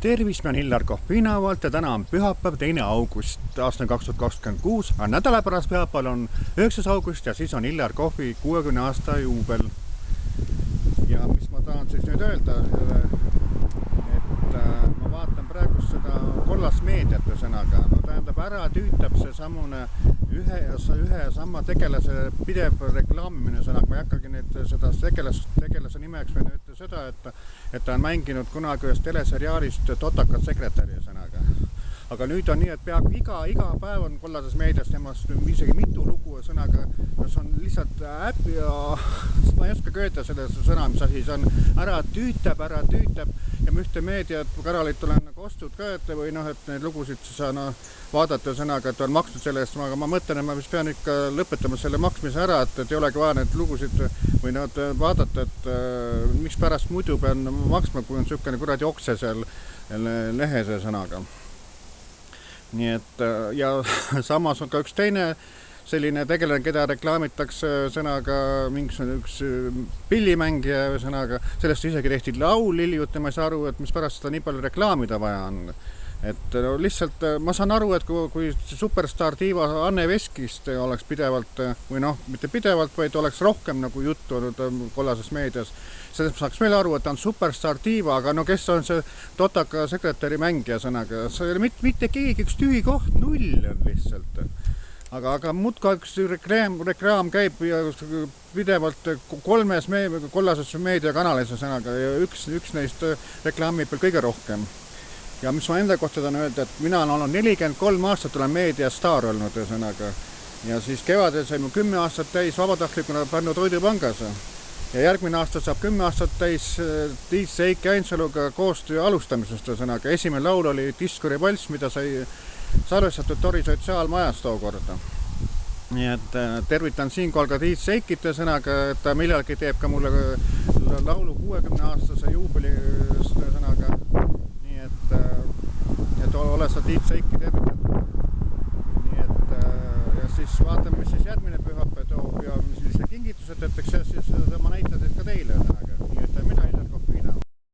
Tervist, mä olen Hillar Kohvinavalt ja täna on pühapäev 2. august aastal 2026, aga nädala pärast pühapäeval on 9. august ja siis on Hillar Kohvi 60 aasta juubel. Ja mis ma tahan siis nüüd öelda, et ma vaatan praegu seda kollast meediat sõnaga. No tähendab, ära tüütab see samune ühe ja sama tegelase pidev reklaamimine sõnaga. Ma ei hakkagi seda tegelase nimeks või nüüd seda, et ta on mänginud kunagi ühes teleseriaalist Totakat sekretäri sõnaga. Aga nüüd on nii, et peaaegu iga päev on kollases meedias temast isegi mitu lugu sõnaga. See on lihtsalt äppi ja ma ei oska öelda selle sõna, mis asi see on. Ära tüütab ja ma ühte meediakanalit olen ostud ka, et või et neid lugusid saa vaadata sõnaga, et on maksnud selle eest, aga ma mõtlen, et ma vist pean ikka lõpetama selle maksmise ära, et ei olegi vaja neid lugusid või vaadata, et miks pärast muidu pean maksma, kui on niisugune kuradi okse seal lehese sõnaga. Nii et, ja samas on ka üks teine selline tegelane, keda reklaamitakse sõnaga mingisugune üks pillimängija sõnaga. Sellest isegi tehti laul hiljuti, ma ei saa aru, et mis pärast seda nii palju reklaamida vaja on. Et lihtsalt ma saan aru, et kui superstar diiva Anne Veskist oleks pidevalt, või mitte pidevalt, vaid oleks rohkem nagu juttu olnud kollases meedias, sellest saaks meil aru, et ta on superstar diiva, aga kes on see Totaka sekretäri mängija sõnaga. See ei ole mitte keegi, üks tühi koht, null on lihtsalt. Aga muudka üks reklaam käib pidevalt 3 kollases meediakanalis sõnaga ja üks neist reklaamib veel kõige rohkem. Ja mis ma enda kohta tahan öelda, et mina olen olnud 43 aastat olen meediastaar olnud sõnaga. Ja siis kevadel sain 10 aastat täis vabatahtlikuna Pärnu Toidupangas. Ja järgmine aasta saab 10 aastat täis Tiit Seiki Ainsaluga koostöö alustamisest sõnaga. Esimene laul oli Diskuri Palss, mida sai salvestatud Tori sotsiaalmajas tookorda. Nii et tervitan siinkohal ka Tiit Seikite sõnaga, et ta millalgi teeb ka mulle laulu 60-aastase juubeli sõnaga. Nii et ole sa Tiit Seiki tervitatud. Nii et ja siis vaatame, mis siis järgmine pühapäev toob ja mis sellised kingitused, et eks siis ma näitan ka teile sõnaga. Nii et